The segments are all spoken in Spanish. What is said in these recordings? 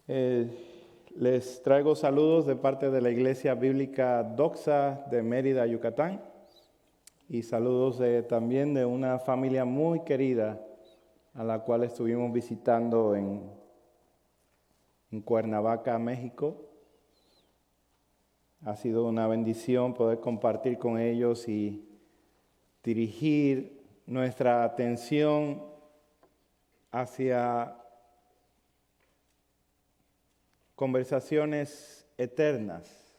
Les traigo saludos de parte de la Iglesia Bíblica Doxa de Mérida, Yucatán, y saludos también de una familia muy querida a la cual estuvimos visitando en Cuernavaca, México. Ha sido una bendición poder compartir con ellos y dirigir nuestra atención hacia conversaciones eternas,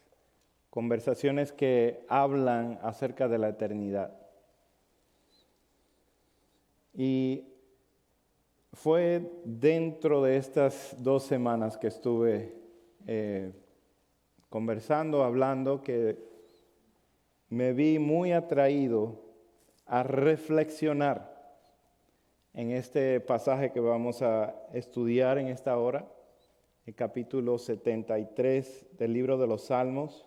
conversaciones que hablan acerca de la eternidad. Y fue dentro de estas 2 semanas que estuve conversando, hablando, que me vi muy atraído a reflexionar en este pasaje que vamos a estudiar en esta hora, el capítulo 73 del libro de los Salmos.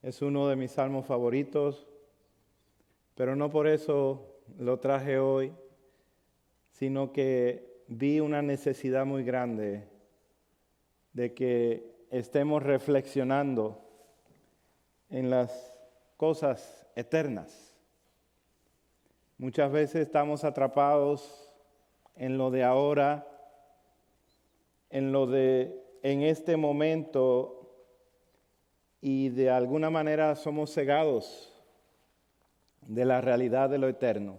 Es uno de mis salmos favoritos, pero no por eso lo traje hoy, sino que vi una necesidad muy grande de que estemos reflexionando en las cosas eternas. Muchas veces estamos atrapados en lo de ahora, en este momento, y de alguna manera somos cegados de la realidad de lo eterno.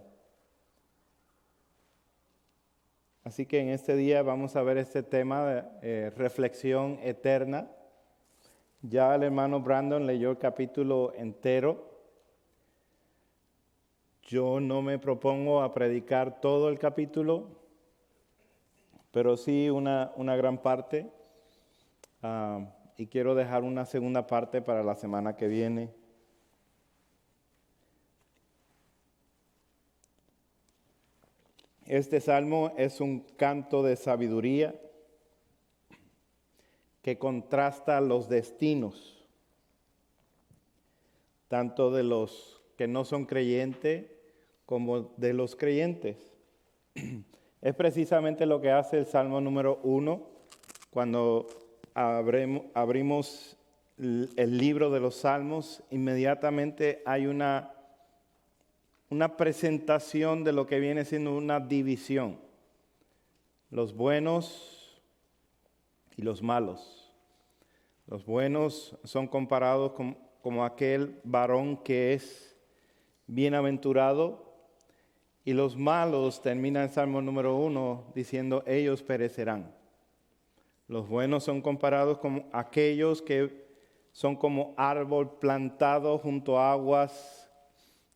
Así que en este día vamos a ver este tema de reflexión eterna. Ya el hermano Brandon leyó el capítulo entero. Yo no me propongo a predicar todo el capítulo, pero sí una gran parte. Y quiero dejar una segunda parte para la semana que viene. Este salmo es un canto de sabiduría que contrasta los destinos, tanto de los que no son creyentes como de los creyentes. Es precisamente lo que hace el Salmo número 1 cuando abrimos el libro de los Salmos. Inmediatamente hay una presentación de lo que viene siendo una división. Los buenos y los malos. Los buenos son comparados como aquel varón que es bienaventurado, y los malos, termina el Salmo número 1 diciendo, ellos perecerán. Los buenos son comparados con aquellos que son como árbol plantado junto a aguas,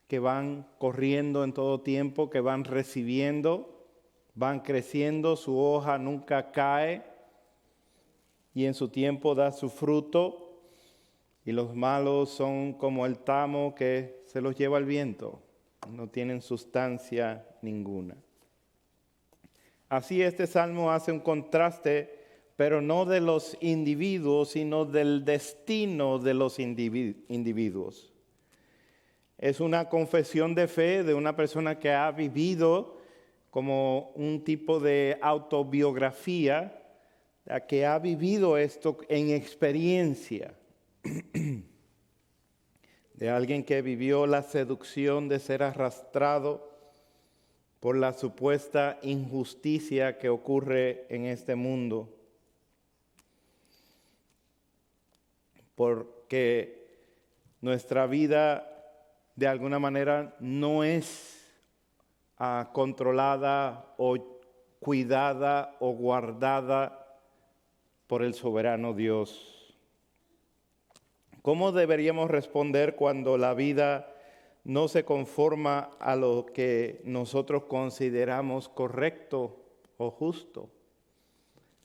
que van corriendo en todo tiempo, que van recibiendo, van creciendo, su hoja nunca cae y en su tiempo da su fruto. Y los malos son como el tamo que se los lleva el viento, no tienen sustancia ninguna. Así este salmo hace un contraste, pero no de los individuos, sino del destino de los individuos. Es una confesión de fe de una persona que ha vivido como un tipo de autobiografía, que ha vivido esto en experiencia, de alguien que vivió la seducción de ser arrastrado por la supuesta injusticia que ocurre en este mundo, porque nuestra vida de alguna manera no es controlada o cuidada o guardada por el soberano Dios. ¿Cómo deberíamos responder cuando la vida no se conforma a lo que nosotros consideramos correcto o justo?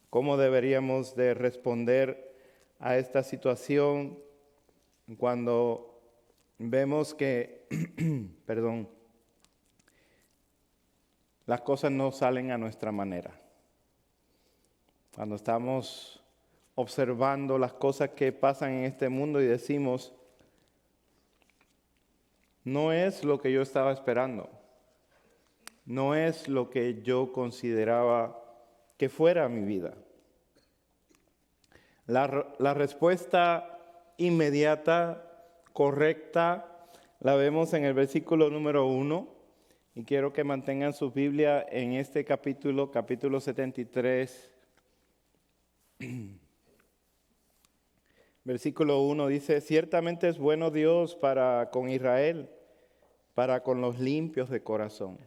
¿Cómo deberíamos de responder a esta situación cuando vemos que, las cosas no salen a nuestra manera? Cuando estamos observando las cosas que pasan en este mundo y decimos, no es lo que yo estaba esperando, no es lo que yo consideraba que fuera mi vida. La respuesta inmediata, correcta, la vemos en el versículo número 1. Y quiero que mantengan su Biblia en este capítulo 73. Versículo 1 dice: ciertamente es bueno Dios para con Israel, para con los limpios de corazón.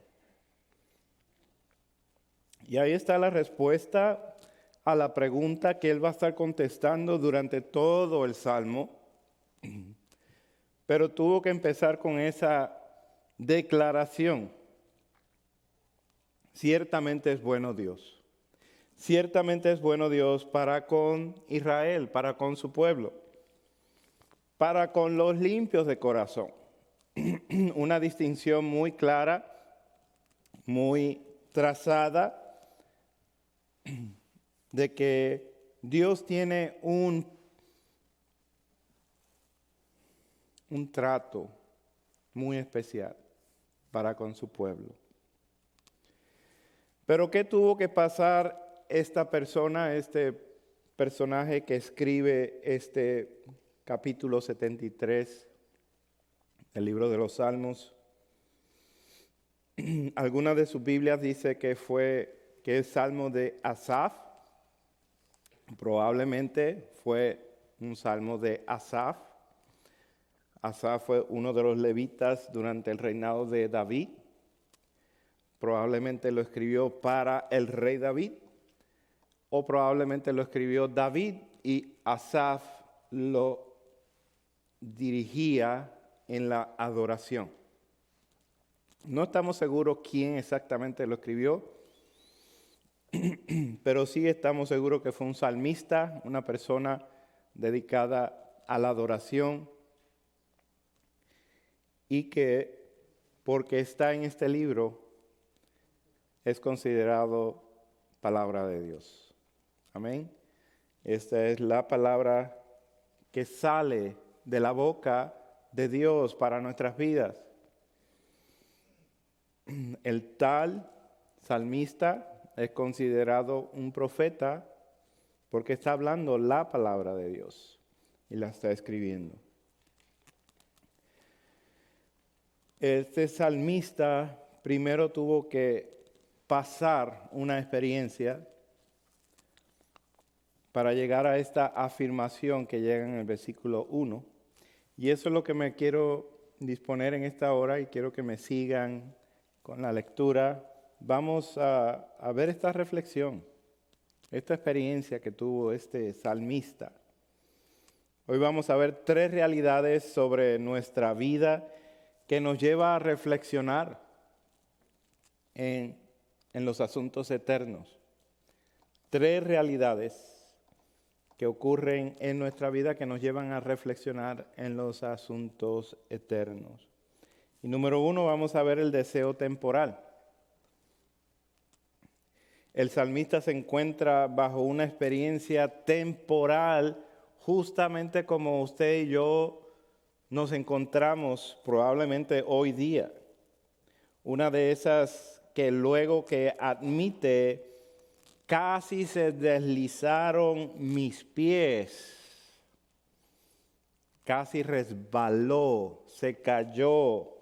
Y ahí está la respuesta a la pregunta que él va a estar contestando durante todo el Salmo. Pero tuvo que empezar con esa declaración. Ciertamente es bueno Dios. Ciertamente es bueno Dios para con Israel, para con su pueblo, para con los limpios de corazón. Una distinción muy clara, muy trazada, de que Dios tiene un trato muy especial para con su pueblo. Pero ¿qué tuvo que pasar esta persona, este personaje que escribe este capítulo 73 del libro de los Salmos? Algunas de sus Biblias dice que es salmo de Asaf. Probablemente fue un salmo de Asaf. Asaf fue uno de los levitas durante el reinado de David. Probablemente lo escribió para el rey David, o probablemente lo escribió David y Asaf lo dirigía en la adoración. No estamos seguros quién exactamente lo escribió, pero sí estamos seguros que fue un salmista, una persona dedicada a la adoración, y que porque está en este libro es considerado palabra de Dios. Amén. Esta es la palabra que sale de la boca de Dios para nuestras vidas. El tal salmista es considerado un profeta porque está hablando la palabra de Dios y la está escribiendo. Este salmista primero tuvo que pasar una experiencia para llegar a esta afirmación que llega en el versículo 1. Y eso es lo que me quiero disponer en esta hora y quiero que me sigan con la lectura. Vamos a ver esta reflexión, esta experiencia que tuvo este salmista. Hoy vamos a ver 3 realidades sobre nuestra vida que nos lleva a reflexionar en los asuntos eternos. 3 realidades que ocurren en nuestra vida que nos llevan a reflexionar en los asuntos eternos. Y número 1, vamos a ver el deseo temporal. El salmista se encuentra bajo una experiencia temporal, justamente como usted y yo nos encontramos probablemente hoy día. Una de esas que luego que admite, casi se deslizaron mis pies, casi resbaló, se cayó.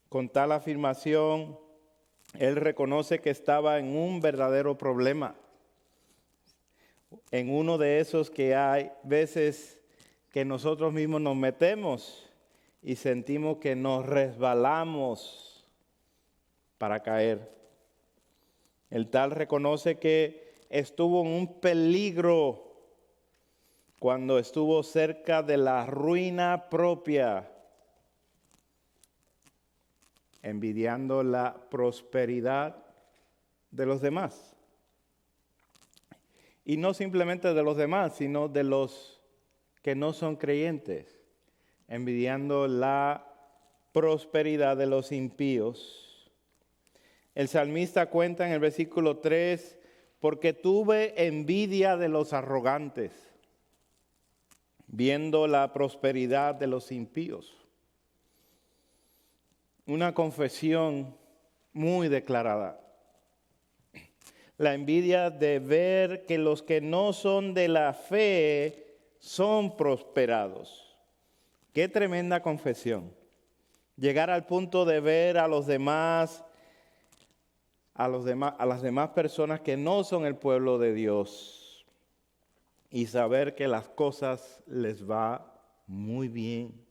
Con tal afirmación, él reconoce que estaba en un verdadero problema, en uno de esos que hay veces que nosotros mismos nos metemos y sentimos que nos resbalamos para caer. El tal reconoce que estuvo en un peligro cuando estuvo cerca de la ruina propia, envidiando la prosperidad de los demás. Y no simplemente de los demás, sino de los que no son creyentes, envidiando la prosperidad de los impíos. El salmista cuenta en el versículo 3, porque tuve envidia de los arrogantes, viendo la prosperidad de los impíos. Una confesión muy declarada. la envidia de ver que los que no son de la fe son prosperados. Qué tremenda confesión. Llegar al punto de ver a las demás personas que no son el pueblo de Dios y saber que las cosas les va muy bien.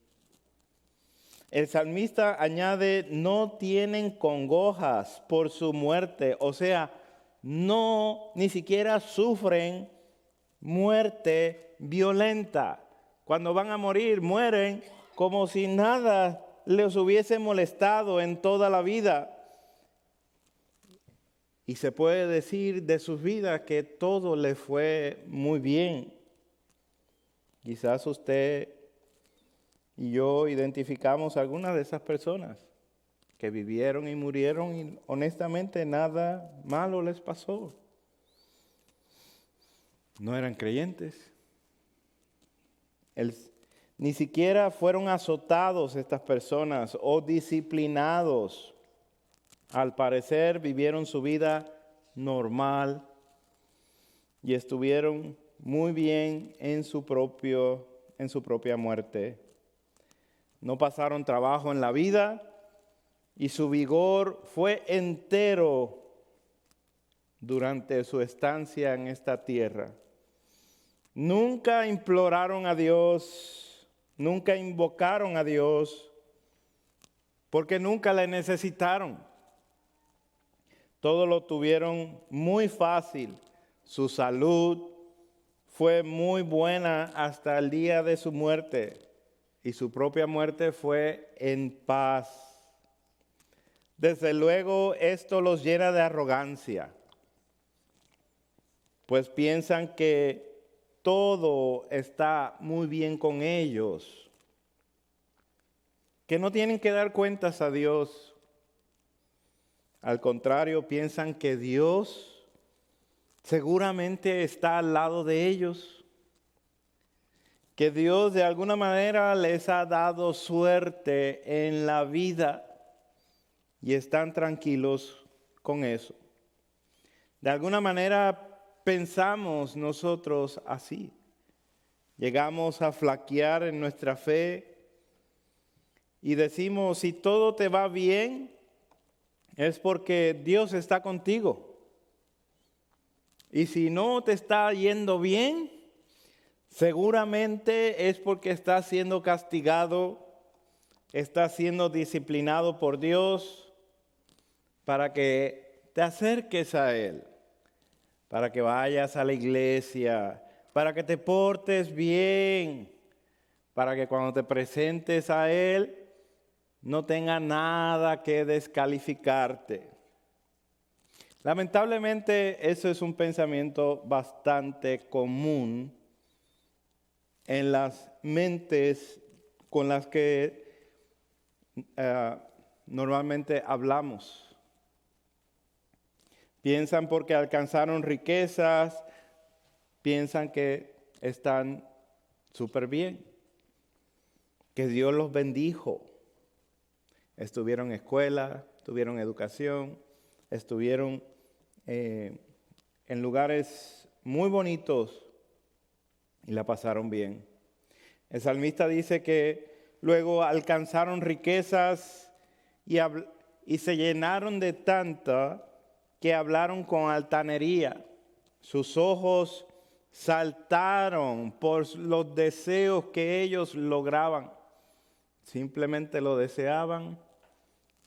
El salmista añade, no tienen congojas por su muerte, o sea, ni siquiera sufren muerte violenta. Cuando van a morir, mueren como si nada les hubiese molestado en toda la vida. Y se puede decir de sus vidas que todo les fue muy bien. Quizás usted y yo identificamos a algunas de esas personas que vivieron y murieron y honestamente nada malo les pasó. No eran creyentes. Ni siquiera fueron azotados estas personas o disciplinados. Al parecer vivieron su vida normal y estuvieron muy bien en su propia muerte. No pasaron trabajo en la vida y su vigor fue entero durante su estancia en esta tierra. Nunca imploraron a Dios, nunca invocaron a Dios, porque nunca le necesitaron. Todo lo tuvieron muy fácil. Su salud fue muy buena hasta el día de su muerte. Y su propia muerte fue en paz. Desde luego, esto los llena de arrogancia, pues piensan que todo está muy bien con ellos, que no tienen que dar cuentas a Dios. Al contrario, piensan que Dios seguramente está al lado de ellos, que Dios de alguna manera les ha dado suerte en la vida y están tranquilos con eso. De alguna manera pensamos nosotros así. Llegamos a flaquear en nuestra fe y decimos, si todo te va bien, es porque Dios está contigo. Y si no te está yendo bien, seguramente es porque estás siendo castigado, estás siendo disciplinado por Dios para que te acerques a Él, para que vayas a la iglesia, para que te portes bien, para que cuando te presentes a Él no tenga nada que descalificarte. Lamentablemente, eso es un pensamiento bastante común en las mentes con las que normalmente hablamos. Piensan porque alcanzaron riquezas, piensan que están súper bien, que Dios los bendijo. Estuvieron en escuela, tuvieron educación, estuvieron en lugares muy bonitos y la pasaron bien. El salmista dice que luego alcanzaron riquezas y se llenaron de tanta que hablaron con altanería. Sus ojos saltaron por los deseos que ellos lograban. Simplemente lo deseaban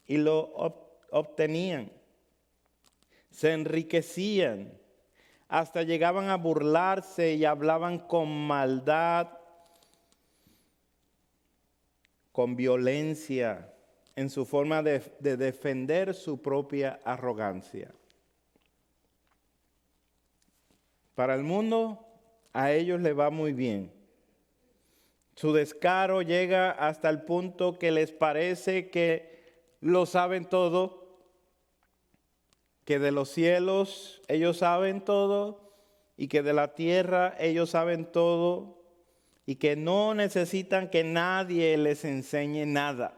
y lo obtenían. Se enriquecían, hasta llegaban a burlarse y hablaban con maldad, con violencia, en su forma de defender su propia arrogancia. Para el mundo, a ellos les va muy bien. Su descaro llega hasta el punto que les parece que lo saben todo, que de los cielos ellos saben todo y que de la tierra ellos saben todo y que no necesitan que nadie les enseñe nada.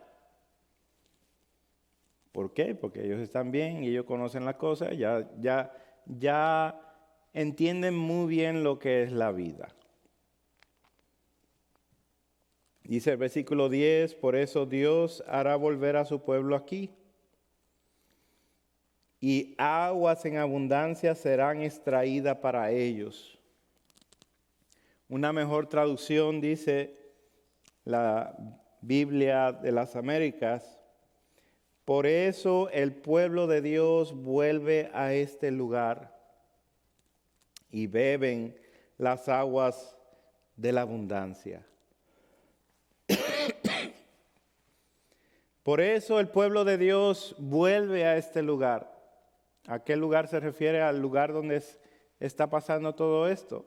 ¿Por qué? Porque ellos están bien y ellos conocen las cosas, ya ya entienden muy bien lo que es la vida. Dice el versículo 10, por eso Dios hará volver a su pueblo aquí, y aguas en abundancia serán extraídas para ellos. Una mejor traducción dice la Biblia de las Américas, por eso el pueblo de Dios vuelve a este lugar y beben las aguas de la abundancia. Por eso el pueblo de Dios vuelve a este lugar. ¿A qué lugar se refiere? Al lugar donde está pasando todo esto.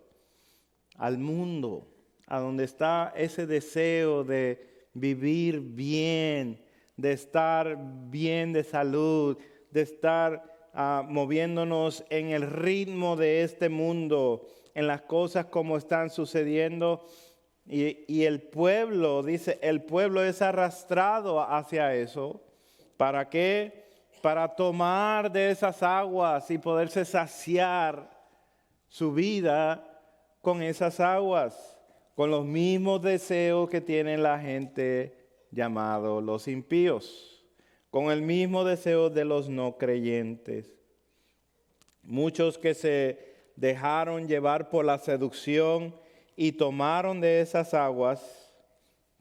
Al mundo, a donde está ese deseo de vivir bien, de estar bien de salud, de estar moviéndonos en el ritmo de este mundo, en las cosas como están sucediendo. Y el pueblo, dice, el pueblo es arrastrado hacia eso. ¿Para qué? Para tomar de esas aguas y poderse saciar su vida con esas aguas, con los mismos deseos que tiene la gente llamado los impíos, con el mismo deseo de los no creyentes. Muchos que se dejaron llevar por la seducción y tomaron de esas aguas,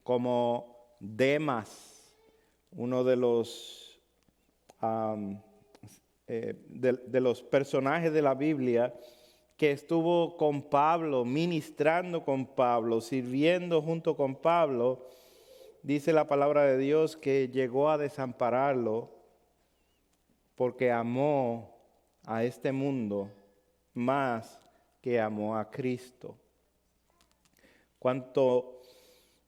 como Demas, uno de los de los personajes de la Biblia que estuvo con Pablo, ministrando con Pablo, sirviendo junto con Pablo. Dice la palabra de Dios que llegó a desampararlo porque amó a este mundo más que amó a Cristo. Cuanto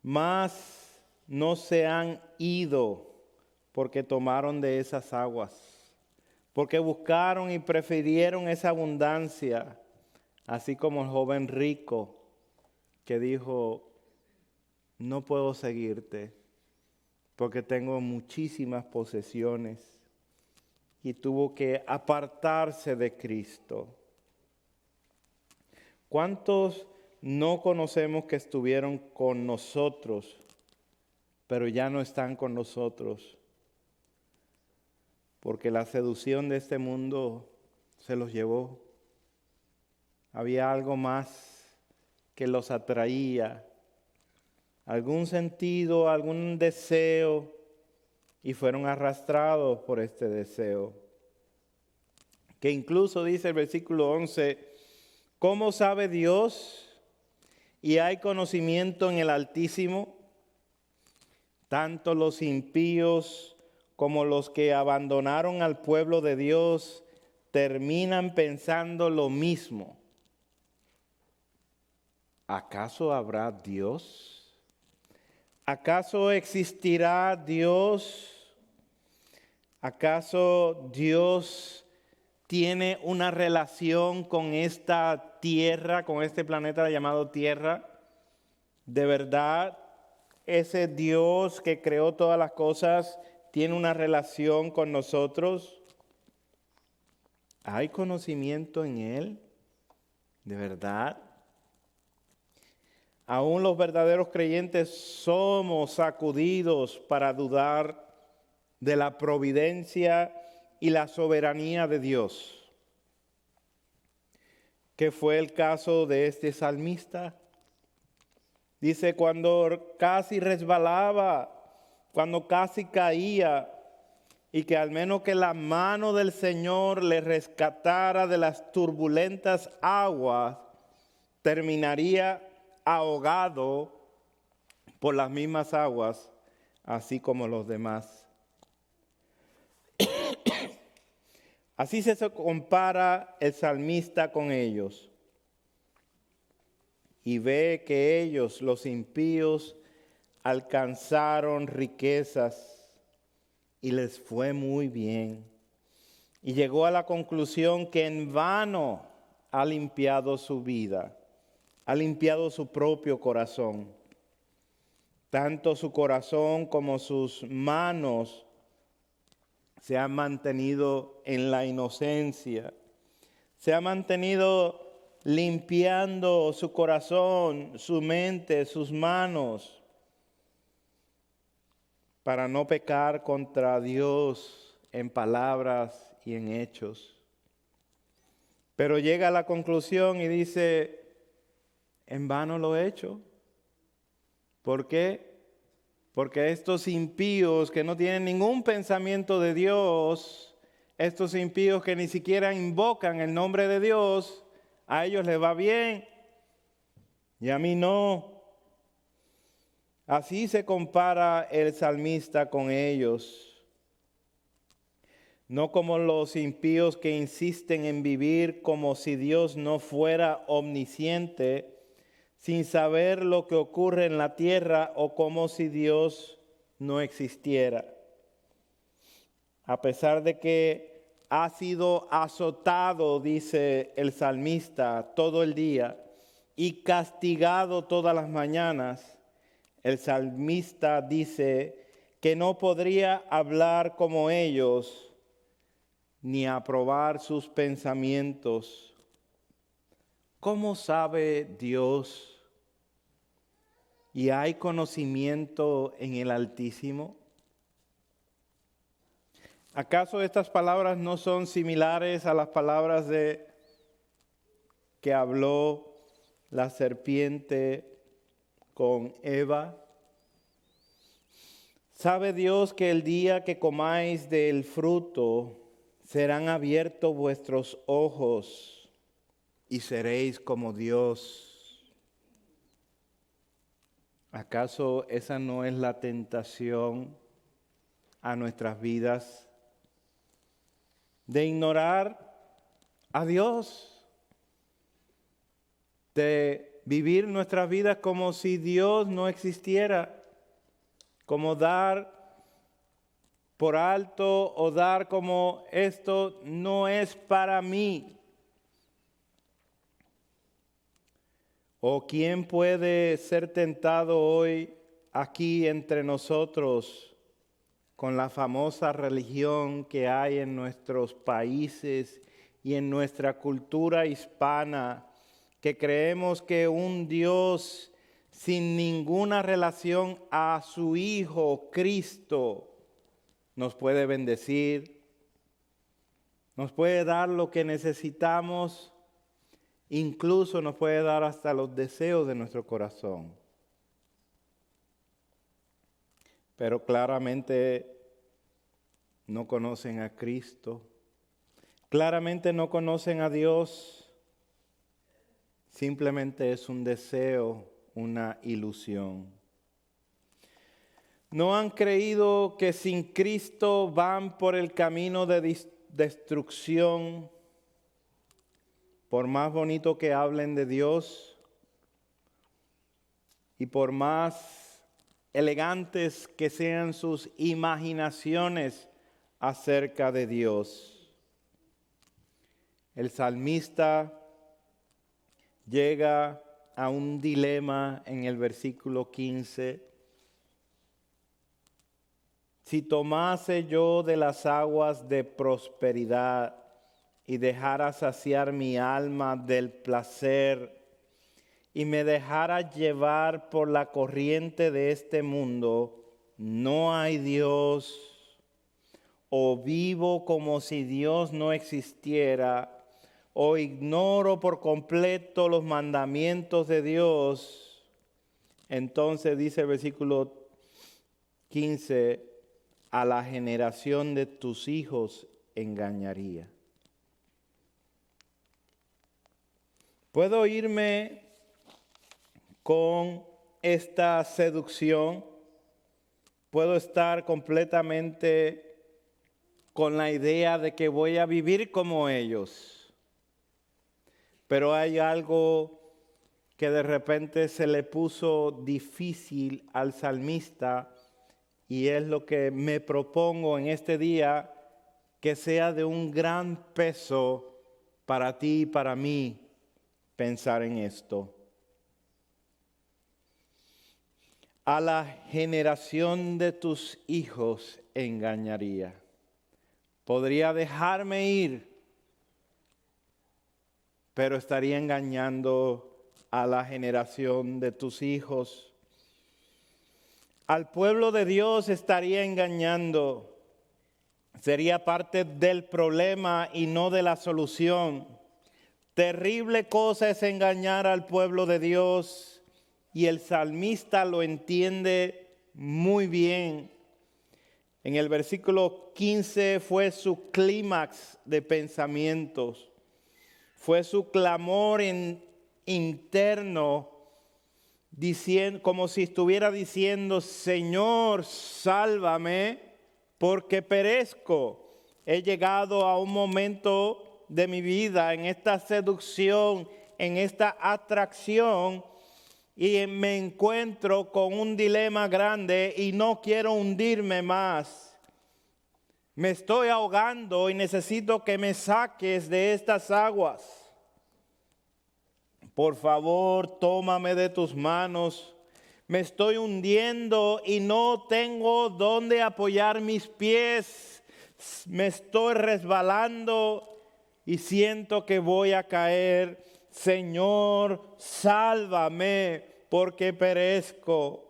más no se han ido porque tomaron de esas aguas, porque buscaron y prefirieron esa abundancia, así como el joven rico que dijo, no puedo seguirte porque tengo muchísimas posesiones, y tuvo que apartarse de Cristo. ¿Cuántos no conocemos que estuvieron con nosotros, pero ya no están con nosotros? Porque la seducción de este mundo se los llevó. Había algo más que los atraía, algún sentido, algún deseo, y fueron arrastrados por este deseo. Que incluso dice el versículo 11, ¿cómo sabe Dios y hay conocimiento en el Altísimo? Tanto los impíos como los que abandonaron al pueblo de Dios terminan pensando lo mismo. ¿Acaso habrá Dios? ¿Acaso existirá Dios? ¿Acaso Dios tiene una relación con esta tierra, con este planeta llamado Tierra? ¿De verdad ese Dios que creó todas las cosas tiene una relación con nosotros? ¿Hay conocimiento en Él? ¿De verdad? Aún los verdaderos creyentes somos sacudidos para dudar de la providencia y la soberanía de Dios. ¿Qué fue el caso de este salmista? Dice, cuando casi resbalaba, cuando casi caía, y que al menos que la mano del Señor le rescatara de las turbulentas aguas, terminaría ahogado por las mismas aguas, así como los demás. Así se compara el salmista con ellos y ve que ellos, los impíos, alcanzaron riquezas y les fue muy bien. Y llegó a la conclusión que en vano ha limpiado su vida, ha limpiado su propio corazón. Tanto su corazón como sus manos se han mantenido en la inocencia, se ha mantenido limpiando su corazón, su mente, sus manos, para no pecar contra Dios en palabras y en hechos. Pero llega a la conclusión y dice, en vano lo he hecho. ¿Por qué? Porque estos impíos que no tienen ningún pensamiento de Dios, estos impíos que ni siquiera invocan el nombre de Dios, a ellos les va bien y a mí no. Así se compara el salmista con ellos. No como los impíos que insisten en vivir como si Dios no fuera omnisciente, sin saber lo que ocurre en la tierra o como si Dios no existiera. A pesar de que ha sido azotado, dice el salmista, todo el día y castigado todas las mañanas, el salmista dice que no podría hablar como ellos ni aprobar sus pensamientos. ¿Cómo sabe Dios? ¿Y hay conocimiento en el Altísimo? ¿Acaso estas palabras no son similares a las palabras que habló la serpiente con Eva? ¿Sabe Dios que el día que comáis del fruto serán abiertos vuestros ojos y seréis como Dios? ¿Acaso esa no es la tentación a nuestras vidas? De ignorar a Dios, de vivir nuestras vidas como si Dios no existiera, como dar por alto o dar como esto no es para mí. ¿O quién puede ser tentado hoy aquí entre nosotros con la famosa religión que hay en nuestros países y en nuestra cultura hispana, que creemos que un Dios sin ninguna relación a su Hijo Cristo nos puede bendecir, nos puede dar lo que necesitamos? Incluso nos puede dar hasta los deseos de nuestro corazón. Pero claramente no conocen a Cristo. Claramente no conocen a Dios. Simplemente es un deseo, una ilusión. No han creído que sin Cristo van por el camino de destrucción. Por más bonito que hablen de Dios y por más elegantes que sean sus imaginaciones acerca de Dios, el salmista llega a un dilema en el versículo 15. Si tomase yo de las aguas de prosperidad y dejara saciar mi alma del placer y me dejara llevar por la corriente de este mundo, no hay Dios, o vivo como si Dios no existiera, o ignoro por completo los mandamientos de Dios. Entonces dice el versículo 15, a la generación de tus hijos engañaría. ¿Puedo irme con esta seducción? ¿Puedo estar completamente con la idea de que voy a vivir como ellos? Pero hay algo que de repente se le puso difícil al salmista y es lo que me propongo en este día, que sea de un gran peso para ti y para mí. Pensar en esto. A la generación de tus hijos engañaría. Podría dejarme ir pero estaría engañando a la generación de tus hijos. Al pueblo de Dios estaría engañando. Sería parte del problema y no de la solución. Terrible cosa es engañar al pueblo de Dios, y el salmista lo entiende muy bien. En el versículo 15 fue su clímax de pensamientos, fue su clamor interno, diciendo, como si estuviera diciendo: Señor, sálvame, porque perezco. He llegado a un momento de mi vida, en esta seducción, en esta atracción, y me encuentro con un dilema grande y no quiero hundirme más. Me estoy ahogando y necesito que me saques de estas aguas. Por favor, tómame de tus manos. Me estoy hundiendo y no tengo dónde apoyar mis pies. Me estoy resbalando y siento que voy a caer. Señor, sálvame, porque perezco.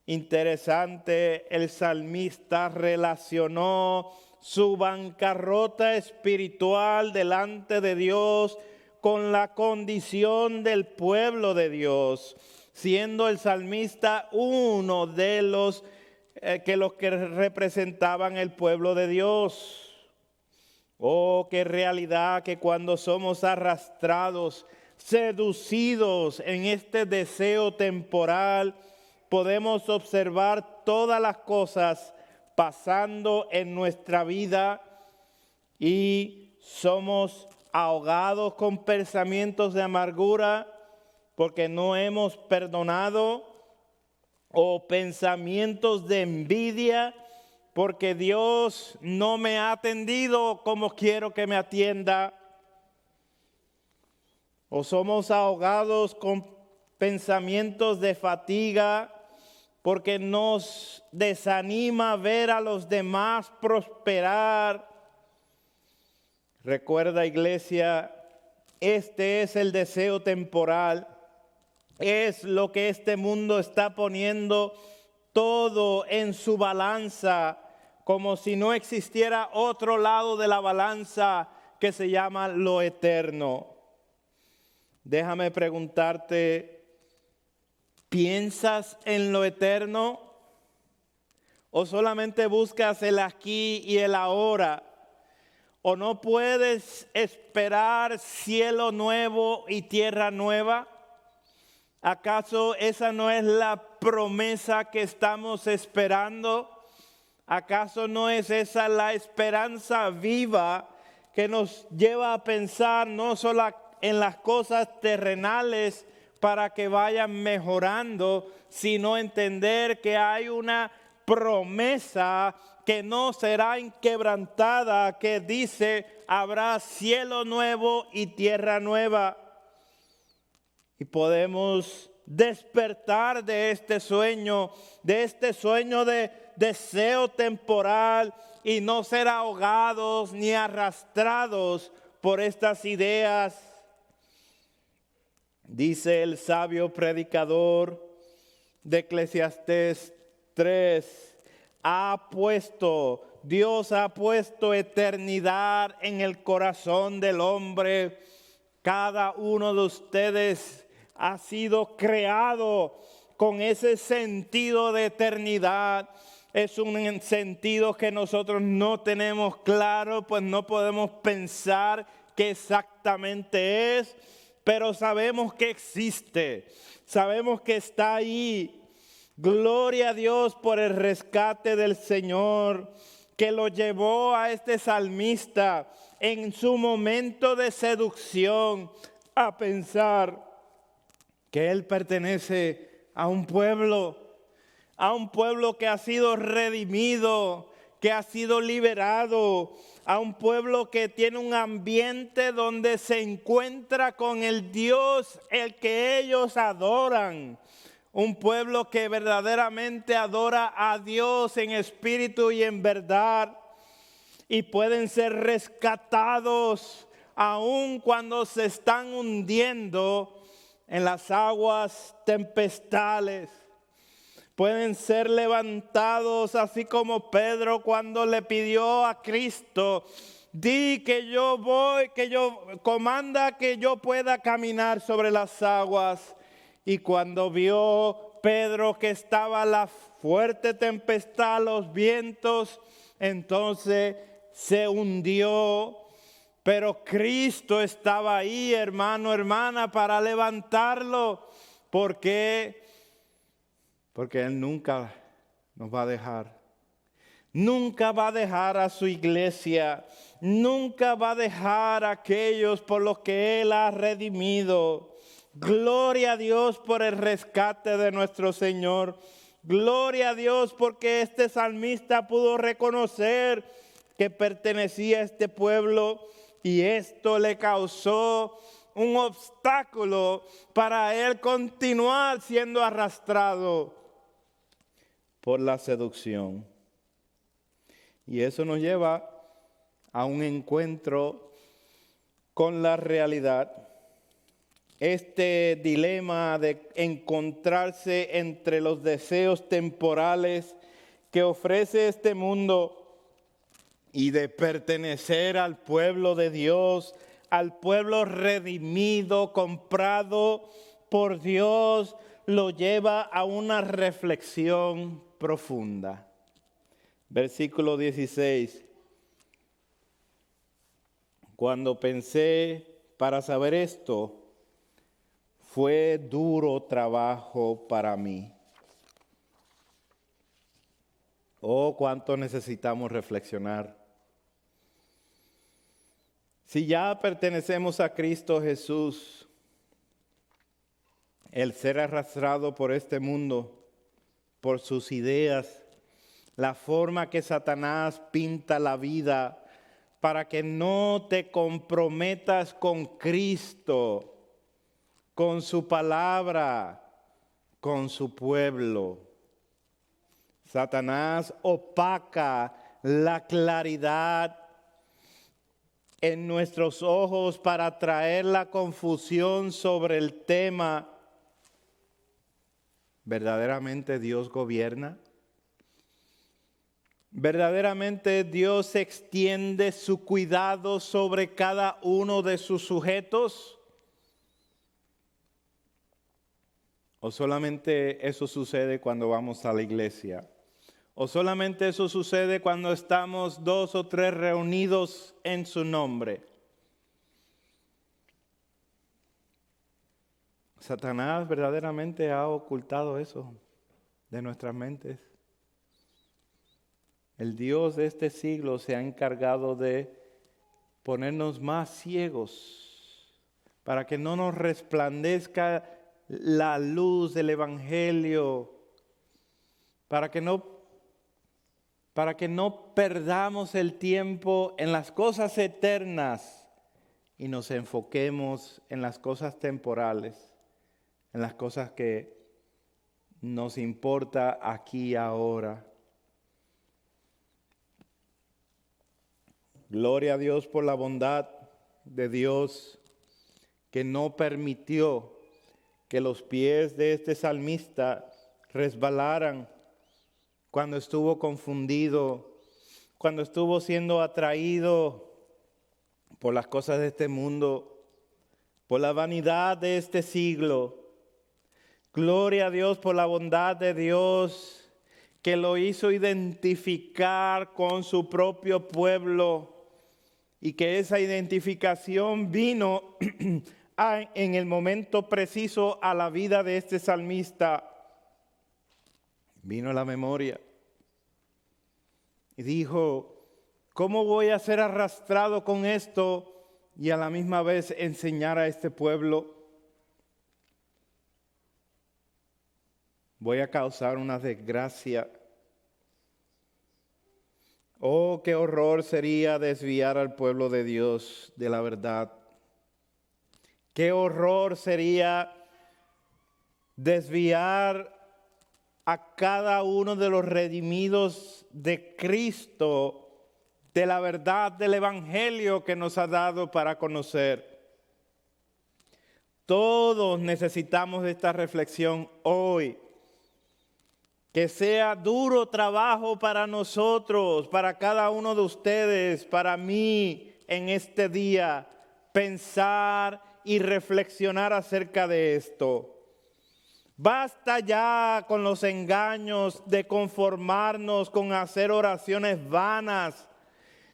Interesante, el salmista relacionó su bancarrota espiritual delante de Dios con la condición del pueblo de Dios, siendo el salmista uno de los que representaban el pueblo de Dios. Oh, qué realidad que cuando somos arrastrados, seducidos en este deseo temporal, podemos observar todas las cosas pasando en nuestra vida y somos ahogados con pensamientos de amargura porque no hemos perdonado, o pensamientos de envidia porque Dios no me ha atendido como quiero que me atienda, o somos ahogados con pensamientos de fatiga porque nos desanima ver a los demás prosperar. Recuerda, iglesia, este es el deseo temporal, es lo que este mundo está poniendo todo en su balanza, como si no existiera otro lado de la balanza que se llama lo eterno. Déjame preguntarte, ¿piensas en lo eterno o solamente buscas el aquí y el ahora? ¿O no puedes esperar cielo nuevo y tierra nueva? ¿Acaso esa no es la promesa que estamos esperando? ¿Acaso no es esa la esperanza viva que nos lleva a pensar no solo en las cosas terrenales para que vayan mejorando, sino entender que hay una promesa que no será inquebrantada, que dice: habrá cielo nuevo y tierra nueva? Y podemos despertar de este sueño de deseo temporal, y no ser ahogados ni arrastrados por estas ideas. Dice el sabio predicador de Eclesiastés 3, Dios ha puesto eternidad en el corazón del hombre. Cada uno de ustedes ha sido creado con ese sentido de eternidad. Es un sentido que nosotros no tenemos claro, pues no podemos pensar qué exactamente es, pero sabemos que existe, sabemos que está ahí. Gloria a Dios por el rescate del Señor, que lo llevó a este salmista en su momento de seducción a pensar que él pertenece a un pueblo que ha sido redimido, que ha sido liberado, a un pueblo que tiene un ambiente donde se encuentra con el Dios el que ellos adoran. Un pueblo que verdaderamente adora a Dios en espíritu y en verdad, y pueden ser rescatados aun cuando se están hundiendo en las aguas tempestales. Pueden ser levantados, así como Pedro cuando le pidió a Cristo: di que yo voy, comanda que yo pueda caminar sobre las aguas. Y cuando vio Pedro que estaba la fuerte tempestad, los vientos, entonces se hundió. Pero Cristo estaba ahí, hermano, hermana, para levantarlo. ¿Por qué? Porque Él nunca nos va a dejar. Nunca va a dejar a su iglesia. Nunca va a dejar a aquellos por los que Él ha redimido. Gloria a Dios por el rescate de nuestro Señor. Gloria a Dios porque este salmista pudo reconocer que pertenecía a este pueblo y esto le causó un obstáculo para él continuar siendo arrastrado por la seducción. Y eso nos lleva a un encuentro con la realidad. Este dilema de encontrarse entre los deseos temporales que ofrece este mundo y de pertenecer al pueblo de Dios, al pueblo redimido, comprado por Dios, lo lleva a una reflexión profunda. Versículo 16. Cuando pensé para saber esto, fue duro trabajo para mí. Oh, cuánto necesitamos reflexionar. Si ya pertenecemos a Cristo Jesús, el ser arrastrado por este mundo, por sus ideas, la forma que Satanás pinta la vida para que no te comprometas con Cristo, con su palabra, con su pueblo. Satanás opaca la claridad en nuestros ojos para traer la confusión sobre el tema. ¿Verdaderamente Dios gobierna? ¿Verdaderamente Dios extiende su cuidado sobre cada uno de sus sujetos? ¿O solamente eso sucede cuando vamos a la iglesia? ¿O solamente eso sucede cuando estamos 2 o 3 reunidos en su nombre? Satanás verdaderamente ha ocultado eso de nuestras mentes. El Dios de este siglo se ha encargado de ponernos más ciegos para que no nos resplandezca la luz del Evangelio, para que no perdamos el tiempo en las cosas eternas y nos enfoquemos en las cosas temporales, en las cosas que nos importa aquí y ahora. Gloria a Dios por la bondad de Dios que no permitió que los pies de este salmista resbalaran cuando estuvo confundido, cuando estuvo siendo atraído por las cosas de este mundo, por la vanidad de este siglo. Gloria a Dios por la bondad de Dios que lo hizo identificar con su propio pueblo y que esa identificación vino en el momento preciso a la vida de este salmista. Vino a la memoria y dijo: ¿cómo voy a ser arrastrado con esto y a la misma vez enseñar a este pueblo? Voy a causar una desgracia. Oh, qué horror sería desviar al pueblo de Dios de la verdad. Qué horror sería desviar a cada uno de los redimidos de Cristo de la verdad del Evangelio que nos ha dado para conocer. Todos necesitamos esta reflexión hoy. Que sea duro trabajo para nosotros, para cada uno de ustedes, para mí en este día, pensar y reflexionar acerca de esto. Basta ya con los engaños de conformarnos con hacer oraciones vanas,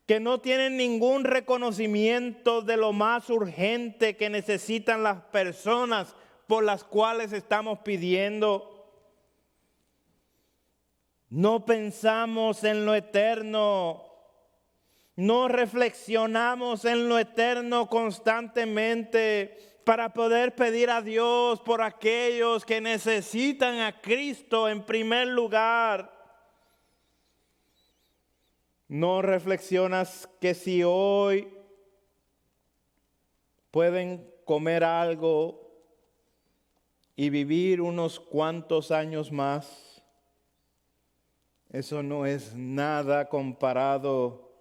que no tienen ningún reconocimiento de lo más urgente que necesitan las personas por las cuales estamos pidiendo. No pensamos en lo eterno, no reflexionamos en lo eterno constantemente para poder pedir a Dios por aquellos que necesitan a Cristo en primer lugar. No reflexionas que si hoy pueden comer algo y vivir unos cuantos años más. Eso no es nada comparado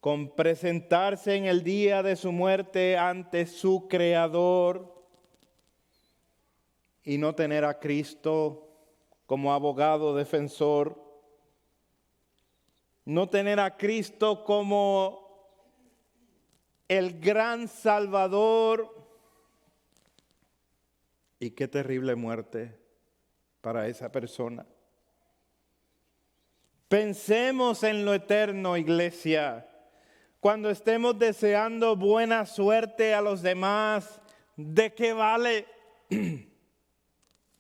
con presentarse en el día de su muerte ante su Creador y no tener a Cristo como abogado defensor, no tener a Cristo como el gran Salvador. Y qué terrible muerte para esa persona. Pensemos en lo eterno, iglesia. Cuando estemos deseando buena suerte a los demás, ¿de qué vale?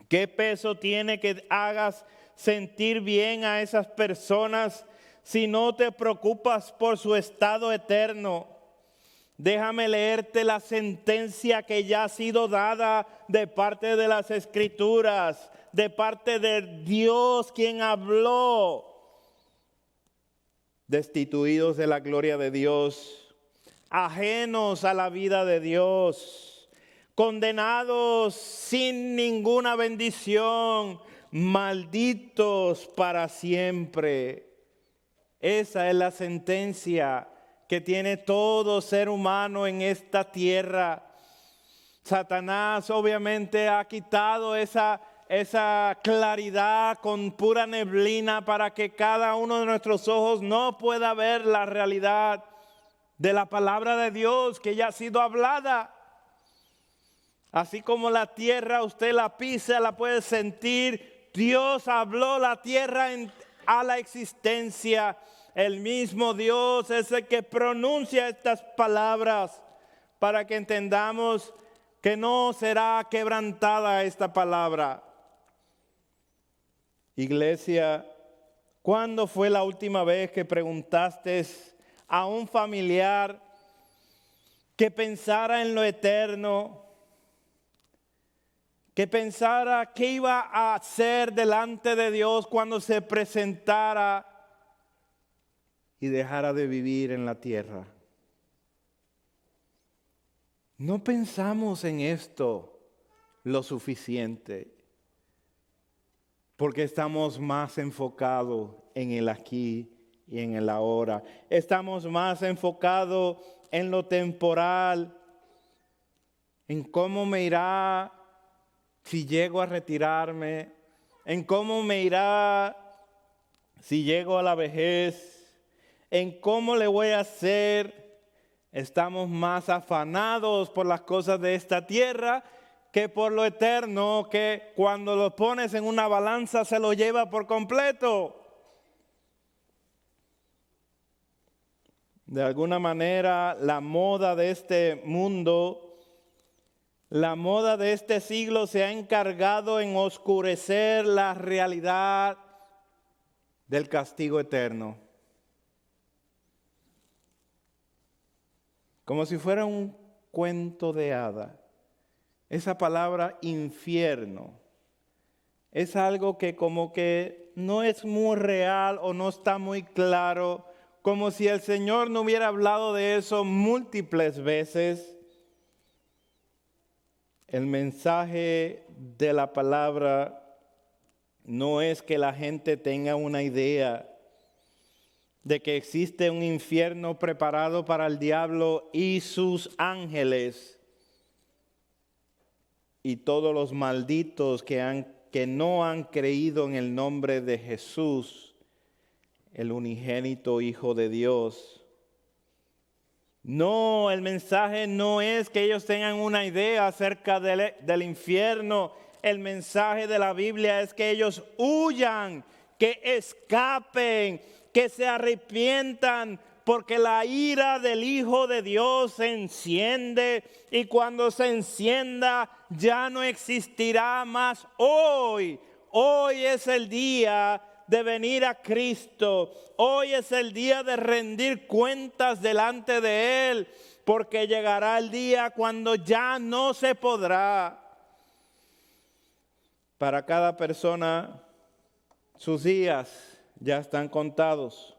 ¿Qué peso tiene que hagas sentir bien a esas personas si no te preocupas por su estado eterno? Déjame leerte la sentencia que ya ha sido dada de parte de las Escrituras, de parte de Dios quien habló. Destituidos de la gloria de Dios, ajenos a la vida de Dios, condenados sin ninguna bendición, malditos para siempre. Esa es la sentencia que tiene todo ser humano en esta tierra. Satanás obviamente ha quitado esa claridad con pura neblina para que cada uno de nuestros ojos no pueda ver la realidad de la palabra de Dios que ya ha sido hablada. Así como la tierra usted la pisa, la puede sentir. Dios habló la tierra a la existencia. El mismo Dios es el que pronuncia estas palabras para que entendamos que no será quebrantada esta palabra. Iglesia, ¿cuándo fue la última vez que preguntaste a un familiar que pensara en lo eterno, que pensara qué iba a hacer delante de Dios cuando se presentara y dejara de vivir en la tierra? No pensamos en esto lo suficiente, porque estamos más enfocados en el aquí y en el ahora. Estamos más enfocados en lo temporal, en cómo me irá si llego a retirarme, en cómo me irá si llego a la vejez, en cómo le voy a hacer. Estamos más afanados por las cosas de esta tierra que por lo eterno, que cuando lo pones en una balanza se lo lleva por completo. De alguna manera, la moda de este mundo, la moda de este siglo se ha encargado en oscurecer la realidad del castigo eterno. Como si fuera un cuento de hadas. Esa palabra infierno es algo que como que no es muy real o no está muy claro, como si el Señor no hubiera hablado de eso múltiples veces. El mensaje de la palabra no es que la gente tenga una idea de que existe un infierno preparado para el diablo y sus ángeles y todos los malditos que no han creído en el nombre de Jesús, el unigénito Hijo de Dios. No, el mensaje no es que ellos tengan una idea acerca del infierno. El mensaje de la Biblia es que ellos huyan, que escapen, que se arrepientan, porque la ira del Hijo de Dios se enciende y cuando se encienda ya no existirá más hoy. Hoy es el día de venir a Cristo. Hoy es el día de rendir cuentas delante de Él, porque llegará el día cuando ya no se podrá. Para cada persona, sus días ya están contados.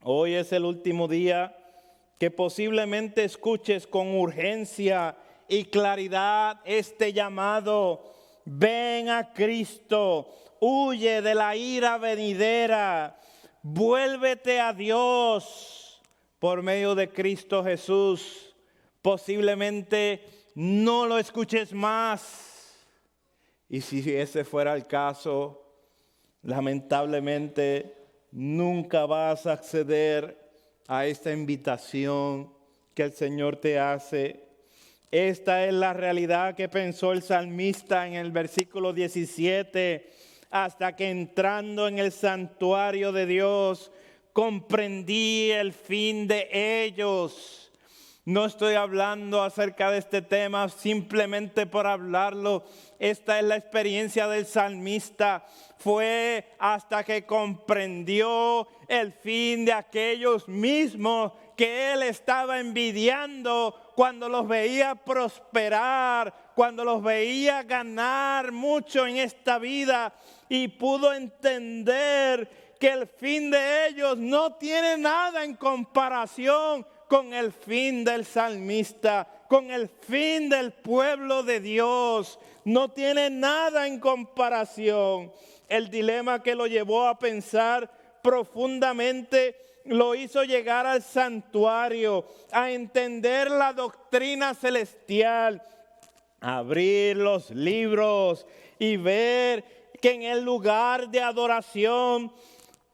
Hoy es el último día que posiblemente escuches con urgencia y claridad este llamado. Ven a Cristo, huye de la ira venidera, vuélvete a Dios por medio de Cristo Jesús. Posiblemente no lo escuches más. Y si ese fuera el caso, lamentablemente nunca vas a acceder a esta invitación que el Señor te hace. Esta es la realidad que pensó el salmista en el versículo 17, hasta que entrando en el santuario de Dios, comprendí el fin de ellos. No estoy hablando acerca de este tema simplemente por hablarlo. Esta es la experiencia del salmista. Fue hasta que comprendió el fin de aquellos mismos que él estaba envidiando cuando los veía prosperar, cuando los veía ganar mucho en esta vida, y pudo entender que el fin de ellos no tiene nada en comparación con el fin del salmista, con el fin del pueblo de Dios. No tiene nada en comparación. El dilema que lo llevó a pensar profundamente lo hizo llegar al santuario, a entender la doctrina celestial, abrir los libros y ver que en el lugar de adoración,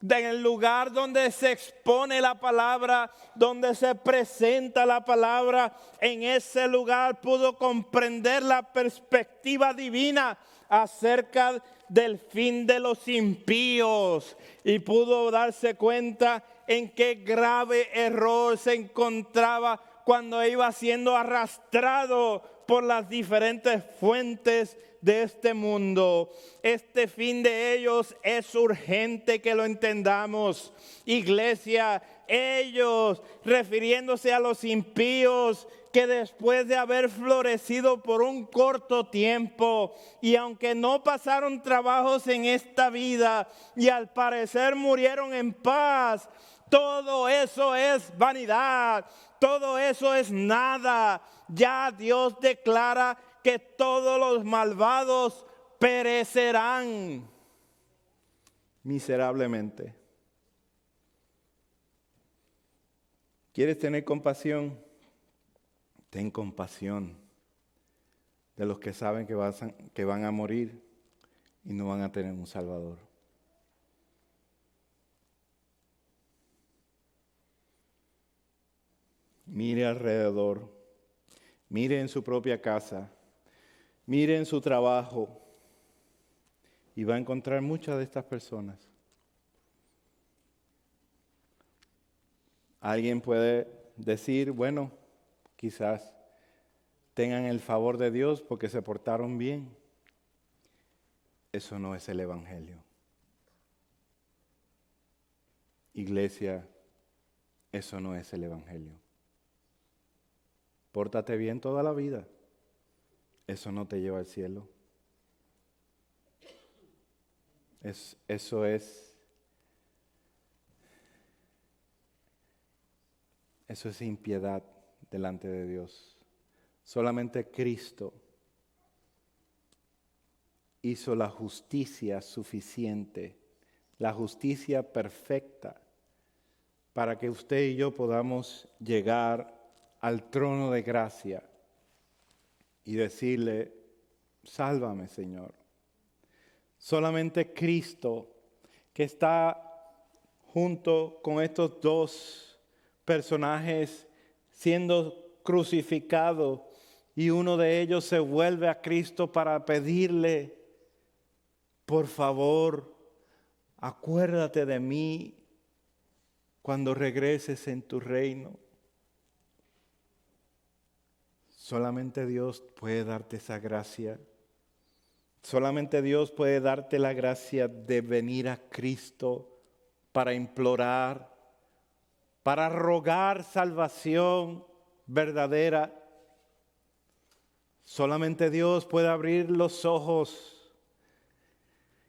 en el lugar donde se expone la palabra, donde se presenta la palabra, en ese lugar pudo comprender la perspectiva divina acerca del fin de los impíos y pudo darse cuenta en qué grave error se encontraba cuando iba siendo arrastrado por las diferentes fuentes de este mundo. Este fin de ellos es urgente que lo entendamos. Iglesia, ellos, refiriéndose a los impíos, que después de haber florecido por un corto tiempo, y aunque no pasaron trabajos en esta vida, y al parecer murieron en paz, todo eso es vanidad, todo eso es nada. Ya Dios declara que todos los malvados perecerán miserablemente. ¿Quieres tener compasión? Ten compasión de los que saben que van a morir y no van a tener un Salvador. Mire alrededor, mire en su propia casa, mire en su trabajo y va a encontrar muchas de estas personas. Alguien puede decir, bueno, quizás tengan el favor de Dios porque se portaron bien. Eso no es el Evangelio. Iglesia, eso no es el Evangelio. Pórtate bien toda la vida. Eso no te lleva al cielo. Eso es impiedad delante de Dios. Solamente Cristo hizo la justicia suficiente, la justicia perfecta para que usted y yo podamos llegar al trono de gracia y decirle, sálvame, Señor. Solamente Cristo, que está junto con estos dos personajes siendo crucificados, y uno de ellos se vuelve a Cristo para pedirle, por favor, acuérdate de mí cuando regreses en tu reino. Solamente Dios puede darte esa gracia. Solamente Dios puede darte la gracia de venir a Cristo para implorar, para rogar salvación verdadera. Solamente Dios puede abrir los ojos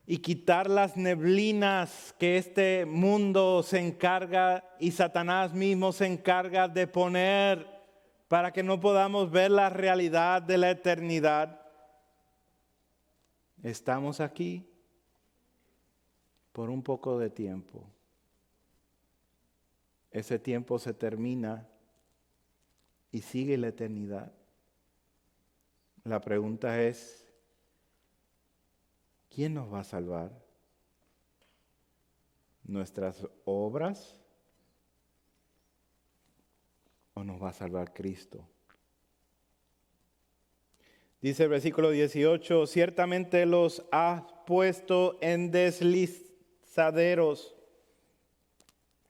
y quitar las neblinas que este mundo se encarga y Satanás mismo se encarga de poner para que no podamos ver la realidad de la eternidad. Estamos aquí por un poco de tiempo. Ese tiempo se termina y sigue la eternidad. La pregunta es, ¿quién nos va a salvar? ¿Nuestras obras? ¿O nos va a salvar Cristo? Dice el versículo 18, ciertamente los has puesto en deslizaderos,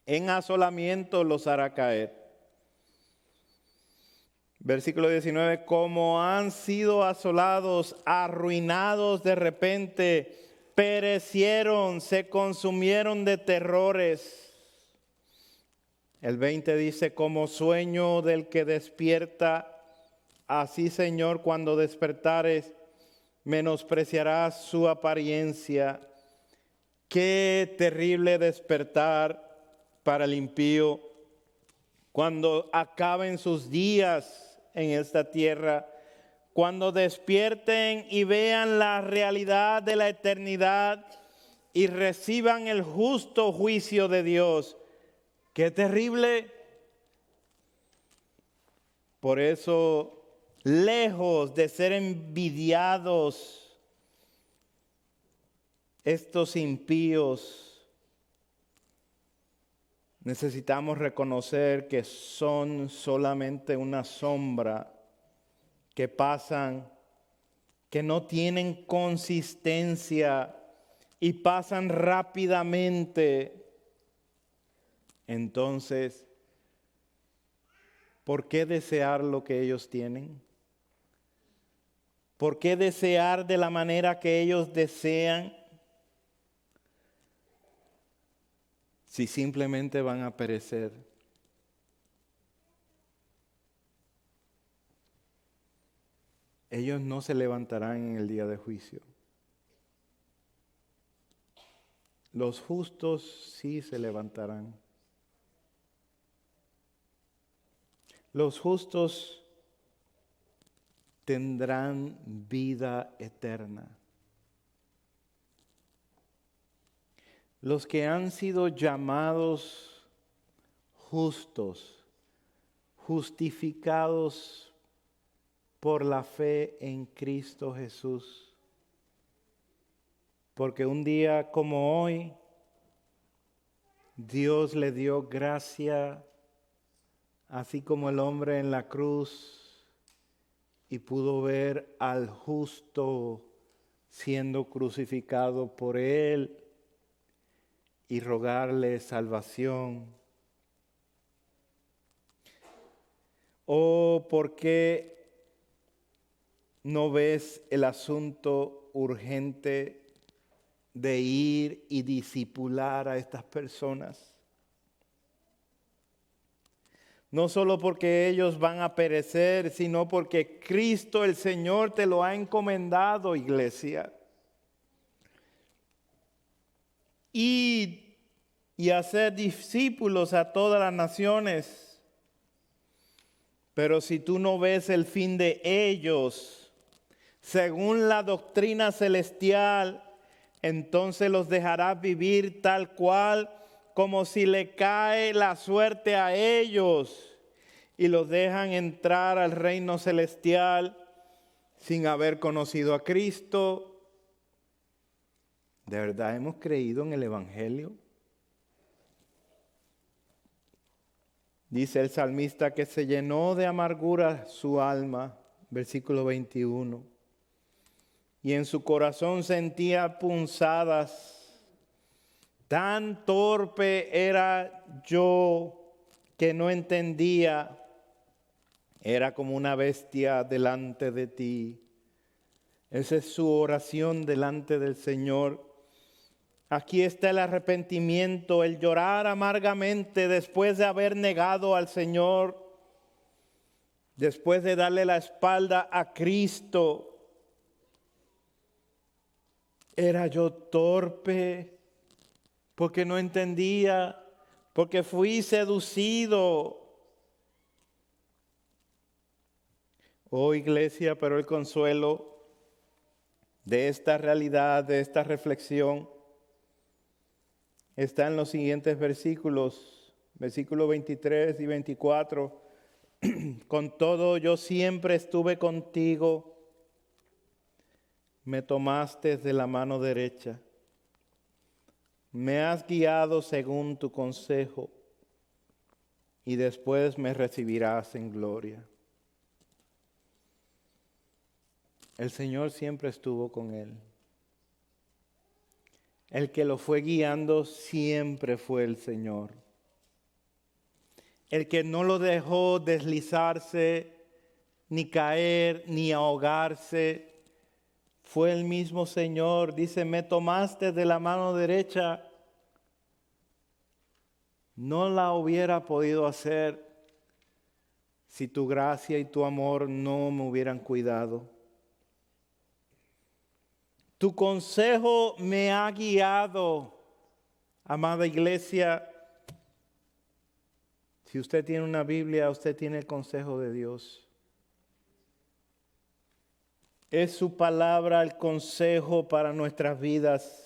en asolamiento los hará caer. Versículo 19, como han sido asolados, arruinados de repente, perecieron, se consumieron de terrores. El 20 dice, como sueño del que despierta, así Señor, cuando despertares, menospreciarás su apariencia. Qué terrible despertar para el impío cuando acaben sus días en esta tierra, cuando despierten y vean la realidad de la eternidad y reciban el justo juicio de Dios. Qué terrible. Por eso, lejos de ser envidiados, estos impíos, necesitamos reconocer que son solamente una sombra, que pasan, que no tienen consistencia y pasan rápidamente. Entonces, ¿por qué desear lo que ellos tienen? ¿Por qué desear de la manera que ellos desean? Si simplemente van a perecer. Ellos no se levantarán en el día de juicio. Los justos sí se levantarán. Los justos tendrán vida eterna. Los que han sido llamados justos, justificados por la fe en Cristo Jesús. Porque un día como hoy, Dios le dio gracia, así como el hombre en la cruz, y pudo ver al justo siendo crucificado por él y rogarle salvación. ¿O por qué no ves el asunto urgente de ir y discipular a estas personas? No solo porque ellos van a perecer, sino porque Cristo el Señor te lo ha encomendado, iglesia. Y hacer discípulos a todas las naciones. Pero si tú no ves el fin de ellos, según la doctrina celestial, entonces los dejarás vivir tal cual como si le cae la suerte a ellos y los dejan entrar al reino celestial sin haber conocido a Cristo. ¿De verdad hemos creído en el Evangelio? Dice el salmista que se llenó de amargura su alma, versículo 21, y en su corazón sentía punzadas. Tan torpe era yo que no entendía. Era como una bestia delante de ti. Esa es su oración delante del Señor. Aquí está el arrepentimiento, el llorar amargamente después de haber negado al Señor, después de darle la espalda a Cristo. Era yo torpe porque no entendía, porque fui seducido. Oh iglesia, pero el consuelo de esta realidad, de esta reflexión, está en los siguientes versículos, versículos 23 y 24. Con todo yo siempre estuve contigo, me tomaste de la mano derecha, me has guiado según tu consejo y después me recibirás en gloria. El Señor siempre estuvo con él. El que lo fue guiando siempre fue el Señor. El que no lo dejó deslizarse, ni caer, ni ahogarse, fue el mismo Señor. Dice, me tomaste de la mano derecha. No la hubiera podido hacer si tu gracia y tu amor no me hubieran cuidado. Tu consejo me ha guiado, amada iglesia. Si usted tiene una Biblia, usted tiene el consejo de Dios. Es su palabra el consejo para nuestras vidas.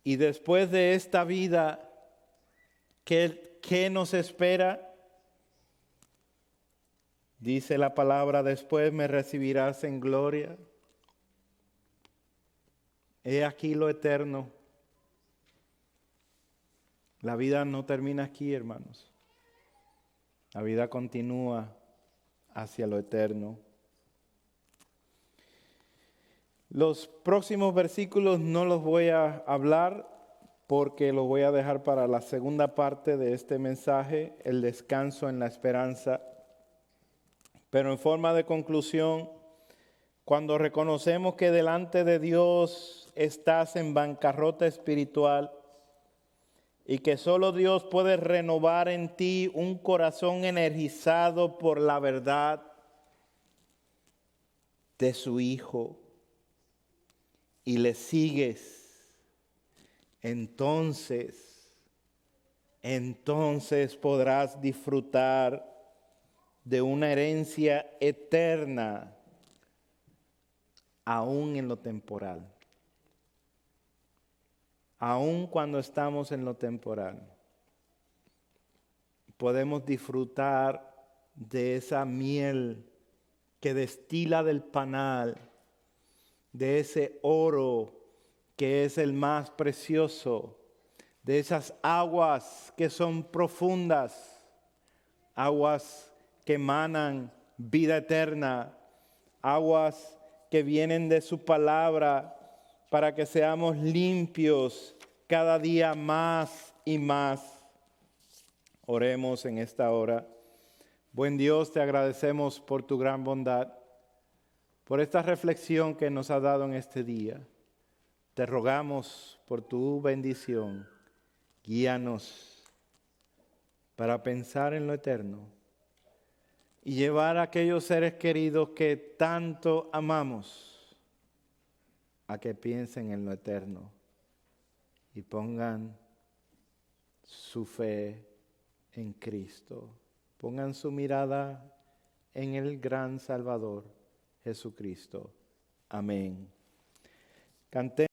Y después de esta vida, ¿qué nos espera? Dice la palabra, después me recibirás en gloria. He aquí lo eterno. La vida no termina aquí, hermanos. La vida continúa hacia lo eterno. Los próximos versículos no los voy a hablar porque los voy a dejar para la segunda parte de este mensaje, el descanso en la esperanza. Pero en forma de conclusión, cuando reconocemos que delante de Dios estás en bancarrota espiritual y que solo Dios puede renovar en ti un corazón energizado por la verdad de su Hijo y le sigues, entonces podrás disfrutar de una herencia eterna aún en lo temporal. Aún cuando estamos en lo temporal, podemos disfrutar de esa miel que destila del panal, de ese oro que es el más precioso, de esas aguas que son profundas, aguas que emanan vida eterna, aguas que vienen de su palabra, para que seamos limpios cada día más y más. Oremos en esta hora. Buen Dios, te agradecemos por tu gran bondad, por esta reflexión que nos has dado en este día. Te rogamos por tu bendición. Guíanos para pensar en lo eterno y llevar a aquellos seres queridos que tanto amamos a que piensen en lo eterno y pongan su fe en Cristo. Pongan su mirada en el gran Salvador, Jesucristo. Amén. Cantemos.